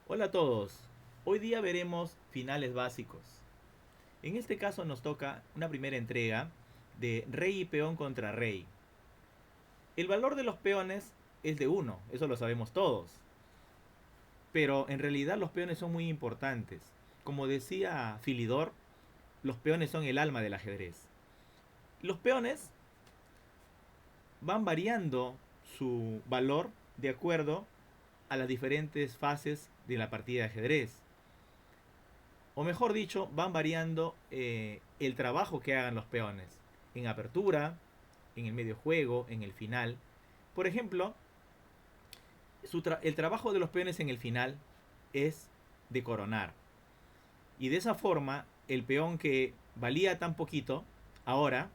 Hola a todos, hoy día veremos finales básicos. En este caso nos toca una primera entrega de rey y peón contra rey. El valor de los peones es de 1, eso lo sabemos todos. Pero en realidad los peones son muy importantes. Como decía Filidor, los peones son el alma del ajedrez. Los peones van variando su valor de acuerdo a las diferentes fases de la partida de ajedrez. O mejor dicho, van variando el trabajo que hagan los peones. En apertura, en el medio juego, en el final. Por ejemplo, el trabajo de los peones en el final es de coronar. Y de esa forma, el peón que valía tan poquito, ahora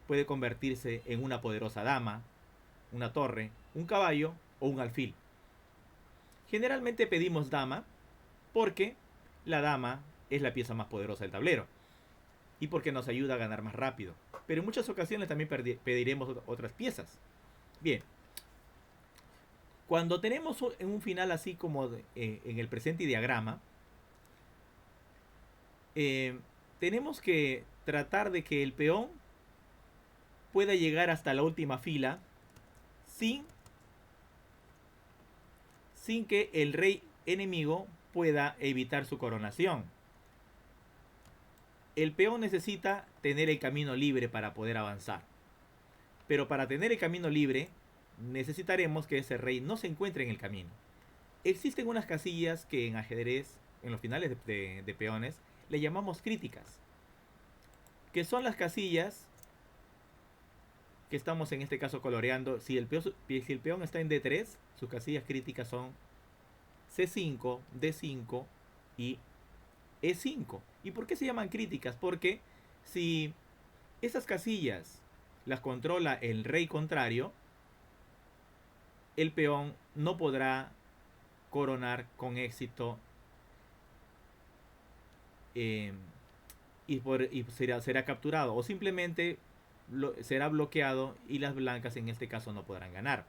puede convertirse en una poderosa dama, una torre, un caballo o un alfil. Generalmente pedimos dama porque la dama es la pieza más poderosa del tablero y porque nos ayuda a ganar más rápido. Pero en muchas ocasiones también pediremos otras piezas. Bien, cuando tenemos en un final así como en el presente diagrama, tenemos que tratar de que el peón pueda llegar hasta la última fila sin, sin que el rey enemigo pueda evitar su coronación. El peón necesita tener el camino libre para poder avanzar. Pero para tener el camino libre, necesitaremos que ese rey no se encuentre en el camino. Existen unas casillas que en ajedrez, en los finales de peones, le llamamos críticas. Que son las casillas que estamos en este caso coloreando. Si el peón está en D3, sus casillas críticas son C5, D5 y E5. ¿Y por qué se llaman críticas? Porque si esas casillas las controla el rey contrario, el peón no podrá coronar con éxito eh, y será capturado o simplemente será bloqueado y las blancas en este caso no podrán ganar.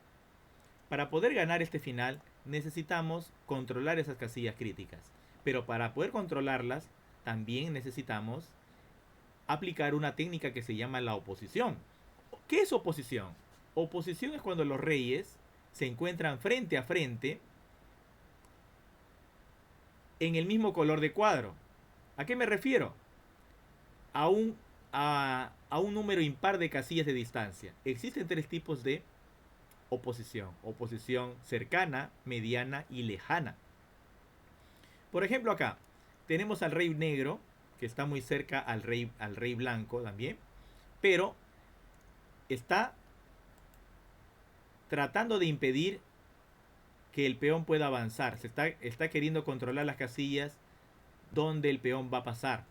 Para poder ganar este final necesitamos controlar esas casillas críticas, pero para poder controlarlas también necesitamos aplicar una técnica que se llama la oposición. ¿Qué es oposición? Oposición es cuando los reyes se encuentran frente a frente en el mismo color de cuadro. ¿A qué me refiero? A un número impar de casillas de distancia. Existen tres tipos de oposición. Oposición cercana, mediana y lejana. Por ejemplo acá tenemos al rey negro, que está muy cerca al rey blanco también, pero está tratando de impedir que el peón pueda avanzar. Está queriendo controlar las casillas donde el peón va a pasar.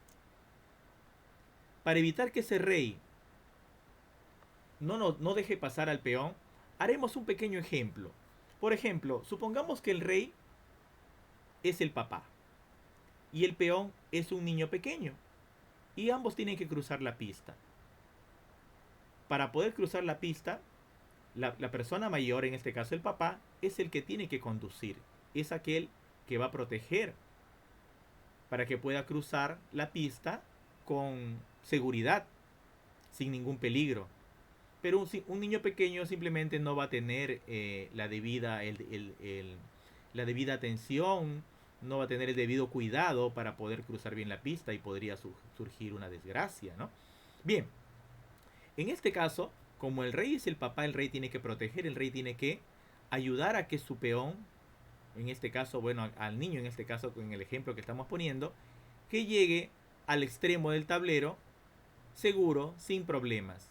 Para evitar que ese rey no deje pasar al peón, haremos un pequeño ejemplo. Por ejemplo, supongamos que el rey es el papá y el peón es un niño pequeño y ambos tienen que cruzar la pista. Para poder cruzar la pista, la persona mayor, en este caso el papá, es el que tiene que conducir. Es aquel que va a proteger para que pueda cruzar la pista con seguridad, sin ningún peligro. Pero un niño pequeño simplemente no va a tener la debida atención, no va a tener el debido cuidado para poder cruzar bien la pista y podría surgir una desgracia, ¿no? Bien, en este caso, como el rey es el papá, el rey tiene que proteger, el rey tiene que ayudar a que su peón, en este caso, bueno, al niño en este caso, con el ejemplo que estamos poniendo, que llegue al extremo del tablero seguro, sin problemas.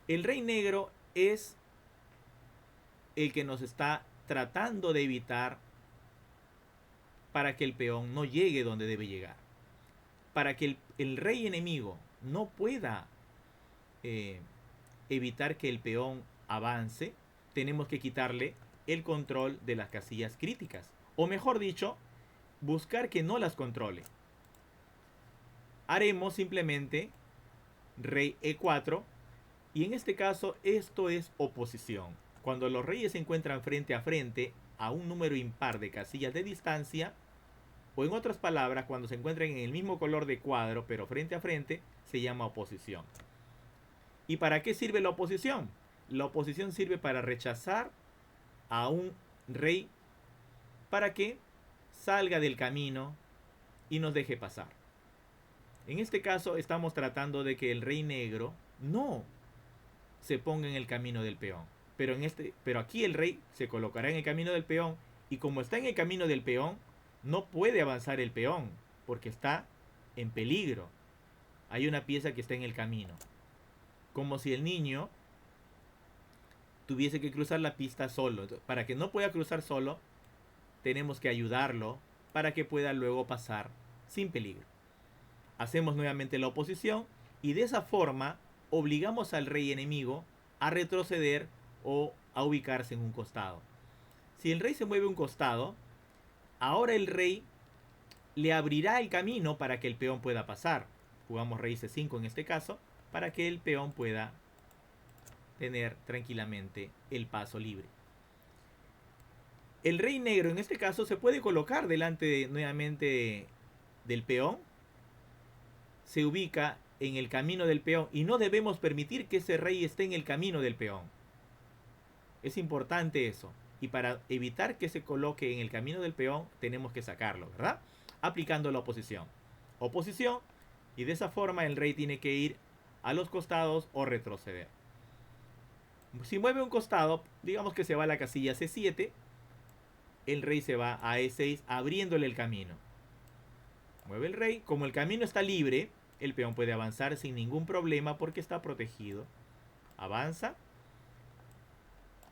El rey negro es el que nos está tratando de evitar para que el peón no llegue donde debe llegar. Para que el rey enemigo no pueda eh, evitar que el peón avance, tenemos que quitarle el control de las casillas críticas. O mejor dicho, buscar que no las controle. Haremos simplemente rey E4 y en este caso esto es oposición. Cuando los reyes se encuentran frente a frente, a un número impar de casillas de distancia, o en otras palabras, cuando se encuentran en el mismo color de cuadro, pero frente a frente, se llama oposición. ¿Y para qué sirve la oposición? La oposición sirve para rechazar a un rey para que salga del camino y nos deje pasar. En este caso estamos tratando de que el rey negro no se ponga en el camino del peón. Pero aquí el rey se colocará en el camino del peón, y como está en el camino del peón, no puede avanzar el peón porque está en peligro. Hay una pieza que está en el camino. Como si el niño tuviese que cruzar la pista solo. Entonces, para que no pueda cruzar solo, tenemos que ayudarlo para que pueda luego pasar sin peligro. Hacemos nuevamente la oposición y de esa forma obligamos al rey enemigo a retroceder o a ubicarse en un costado. Si el rey se mueve un costado, ahora el rey le abrirá el camino para que el peón pueda pasar. Jugamos rey c5 en este caso, para que el peón pueda tener tranquilamente el paso libre. El rey negro en este caso se puede colocar delante nuevamente del peón. Se ubica en el camino del peón y no debemos permitir que ese rey esté en el camino del peón. Es importante eso. Y para evitar que se coloque en el camino del peón, tenemos que sacarlo, ¿verdad? Aplicando la oposición. Oposición, y de esa forma el rey tiene que ir a los costados o retroceder. Si mueve un costado, digamos que se va a la casilla C7, el rey se va a E6 abriéndole el camino. Mueve el rey, como el camino está libre, el peón puede avanzar sin ningún problema porque está protegido. Avanza.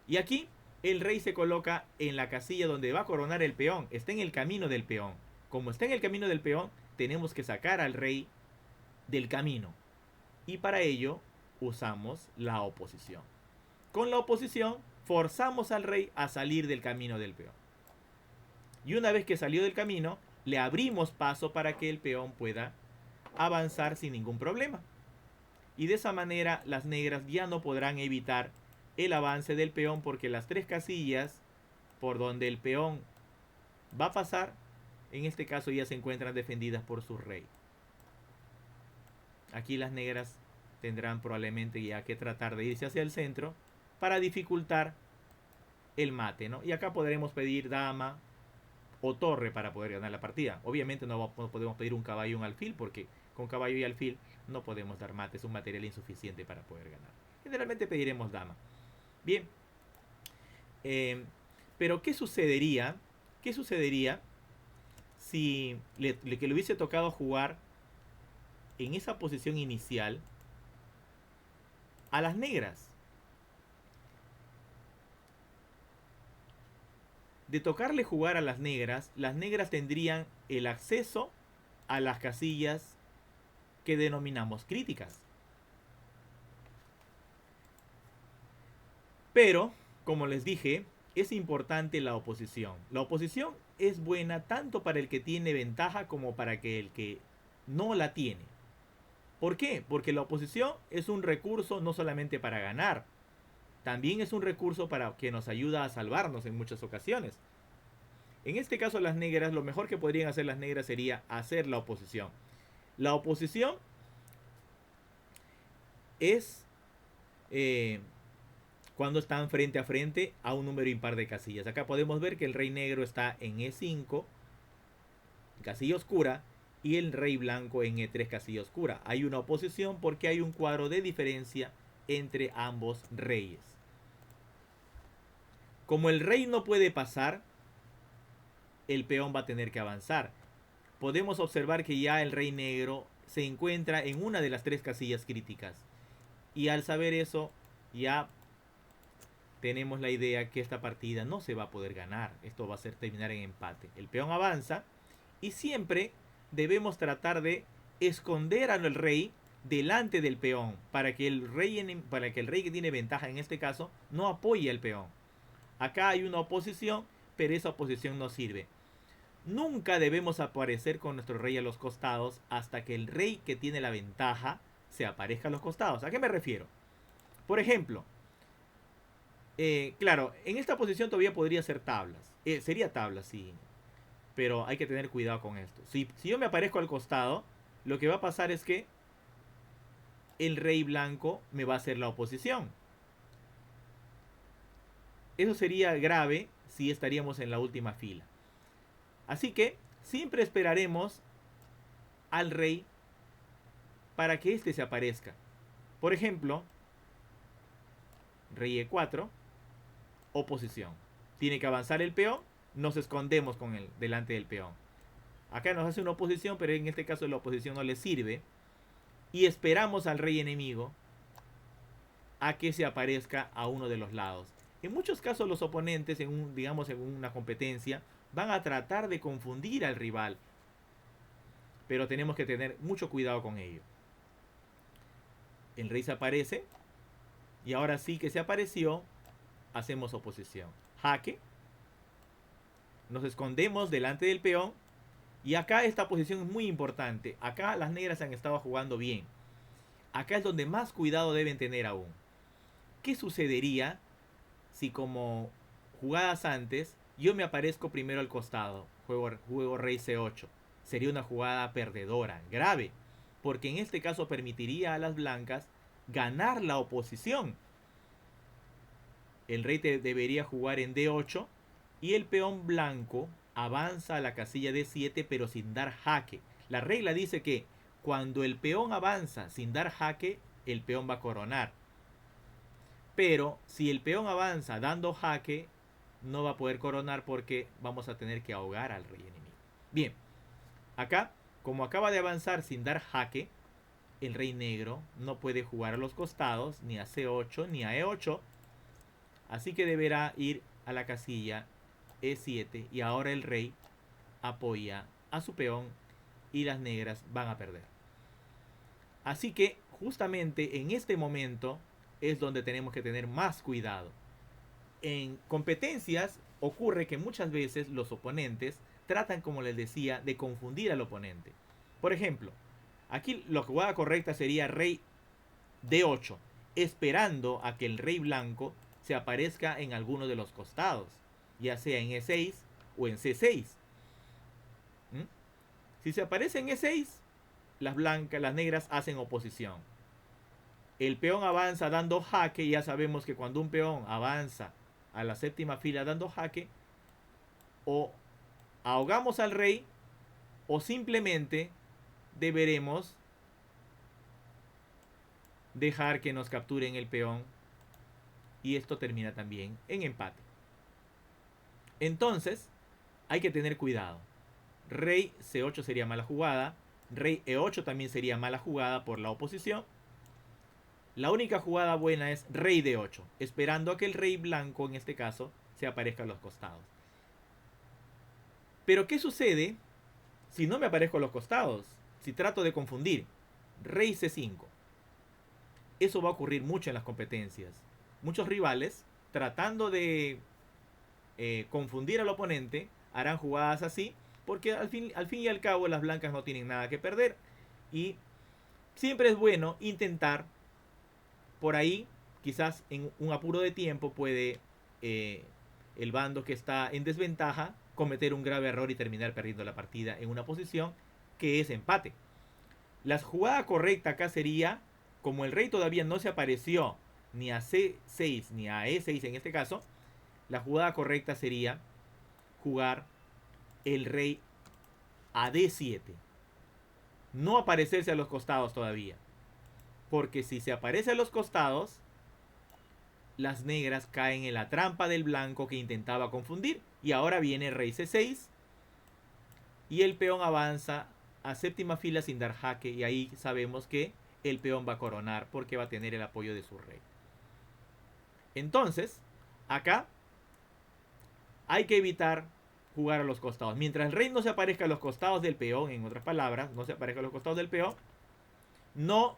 Y aquí el rey se coloca en la casilla donde va a coronar el peón. Está en el camino del peón. Como está en el camino del peón, tenemos que sacar al rey del camino. Y para ello usamos la oposición. Con la oposición forzamos al rey a salir del camino del peón. Y una vez que salió del camino, le abrimos paso para que el peón pueda avanzar sin ningún problema. Y de esa manera las negras ya no podrán evitar el avance del peón porque las tres casillas por donde el peón va a pasar, en este caso ya se encuentran defendidas por su rey. Aquí las negras tendrán probablemente ya que tratar de irse hacia el centro para dificultar el mate, ¿no? Y acá podremos pedir dama o torre para poder ganar la partida. Obviamente no podemos pedir un caballo y un alfil porque con caballo y alfil no podemos dar mate, es un material insuficiente para poder ganar. Generalmente pediremos dama. Bien, pero ¿qué sucedería? ¿Qué sucedería si que le hubiese tocado jugar en esa posición inicial a las negras? De tocarle jugar a las negras tendrían el acceso a las casillas que denominamos críticas. Pero, como les dije, es importante la oposición. La oposición es buena tanto para el que tiene ventaja como para el que no la tiene. ¿Por qué? Porque la oposición es un recurso no solamente para ganar, también es un recurso para que nos ayuda a salvarnos en muchas ocasiones. En este caso las negras, lo mejor que podrían hacer las negras sería hacer la oposición. La oposición es cuando están frente a frente a un número impar de casillas. Acá podemos ver que el rey negro está en E5, casilla oscura, y el rey blanco en E3, casilla oscura. Hay una oposición porque hay un cuadro de diferencia entre ambos reyes. Como el rey no puede pasar, el peón va a tener que avanzar. Podemos observar que ya el rey negro se encuentra en una de las tres casillas críticas. Y al saber eso, ya tenemos la idea que esta partida no se va a poder ganar. Esto va a terminar en empate. El peón avanza y siempre debemos tratar de esconder al rey delante del peón para que el rey que tiene ventaja en este caso no apoye al peón. Acá hay una oposición, pero esa oposición no sirve. Nunca debemos aparecer con nuestro rey a los costados hasta que el rey que tiene la ventaja se aparezca a los costados. ¿A qué me refiero? Por ejemplo, Claro, en esta posición todavía podría ser tablas. Sería tablas, sí. Pero hay que tener cuidado con esto. Si yo me aparezco al costado, lo que va a pasar es que el rey blanco me va a hacer la oposición. Eso sería grave si estaríamos en la última fila. Así que siempre esperaremos al rey para que éste se aparezca. Por ejemplo, rey E4, oposición. Tiene que avanzar el peón, nos escondemos con él delante del peón. Acá nos hace una oposición, pero en este caso la oposición no le sirve. Y esperamos al rey enemigo a que se aparezca a uno de los lados. En muchos casos los oponentes, digamos en una competencia, van a tratar de confundir al rival. Pero tenemos que tener mucho cuidado con ello. El rey se aparece. Y ahora sí que se apareció, hacemos oposición. Jaque. Nos escondemos delante del peón. Y acá esta posición es muy importante. Acá las negras han estado jugando bien. Acá es donde más cuidado deben tener aún. ¿Qué sucedería si, como jugadas antes, yo me aparezco primero al costado? Juego rey C8. Sería una jugada perdedora, grave. Porque en este caso permitiría a las blancas ganar la oposición. El rey debería jugar en D8 y el peón blanco avanza a la casilla D7 pero sin dar jaque. La regla dice que cuando el peón avanza sin dar jaque, el peón va a coronar. Pero si el peón avanza dando jaque, no va a poder coronar porque vamos a tener que ahogar al rey enemigo. Bien, acá, como acaba de avanzar sin dar jaque, el rey negro no puede jugar a los costados, ni a C8, ni a E8. Así que deberá ir a la casilla E7 y ahora el rey apoya a su peón y las negras van a perder. Así que justamente en este momento es donde tenemos que tener más cuidado. En competencias ocurre que muchas veces los oponentes tratan, como les decía, de confundir al oponente. Por ejemplo, aquí la jugada correcta sería rey D8, esperando a que el rey blanco se aparezca en alguno de los costados, ya sea en E6 o en C6. Si se aparece en E6, las negras hacen oposición. El peón avanza dando jaque, y ya sabemos que cuando un peón avanza a la séptima fila dando jaque, o ahogamos al rey, o simplemente deberemos dejar que nos capturen el peón, y esto termina también en empate. Entonces, hay que tener cuidado. Rey C8 sería mala jugada. Rey E8 también sería mala jugada por la oposición. La única jugada buena es rey D8, esperando a que el rey blanco, en este caso, se aparezca a los costados. Pero ¿qué sucede si no me aparezco a los costados? Si trato de confundir. Rey C5. Eso va a ocurrir mucho en las competencias. Muchos rivales, tratando de confundir al oponente, harán jugadas así, porque al fin y al cabo las blancas no tienen nada que perder. Y siempre es bueno intentar, por ahí, quizás en un apuro de tiempo, puede el bando que está en desventaja cometer un grave error y terminar perdiendo la partida en una posición que es empate. La jugada correcta acá sería, como el rey todavía no se apareció ni a C6 ni a E6 en este caso, la jugada correcta sería jugar el rey a D7. No aparecerse a los costados todavía. Porque si se aparece a los costados, las negras caen en la trampa del blanco que intentaba confundir. Y ahora viene rey C6. Y el peón avanza a séptima fila sin dar jaque. Y ahí sabemos que el peón va a coronar porque va a tener el apoyo de su rey. Entonces, acá hay que evitar jugar a los costados. Mientras el rey no se aparezca a los costados del peón, en otras palabras, no se aparezca a los costados del peón, no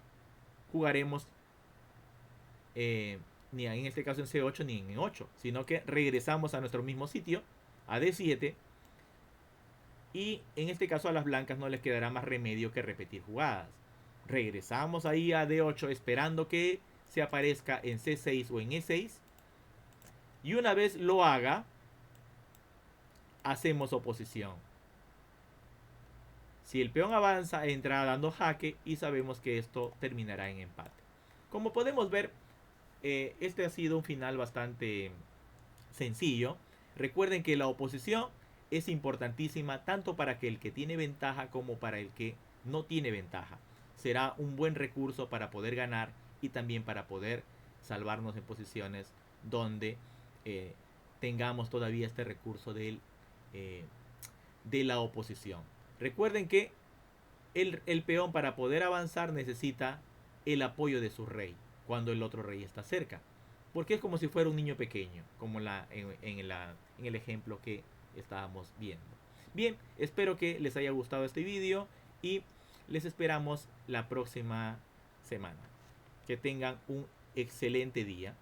jugaremos ni en este caso en C8 ni en E8, sino que regresamos a nuestro mismo sitio, a D7, y en este caso a las blancas no les quedará más remedio que repetir jugadas. Regresamos ahí a D8 esperando que se aparezca en C6 o en E6, Y una vez lo haga, hacemos oposición. Si el peón avanza, entra dando jaque y sabemos que esto terminará en empate. Como podemos ver, este ha sido un final bastante sencillo. Recuerden que la oposición es importantísima tanto para que el que tiene ventaja como para el que no tiene ventaja. Será un buen recurso para poder ganar y también para poder salvarnos en posiciones donde tengamos todavía este recurso de la oposición. Recuerden que el peón para poder avanzar necesita el apoyo de su rey cuando el otro rey está cerca. Porque es como si fuera un niño pequeño, como en el ejemplo que estábamos viendo. Bien, espero que les haya gustado este vídeo y les esperamos la próxima semana. Que tengan un excelente día.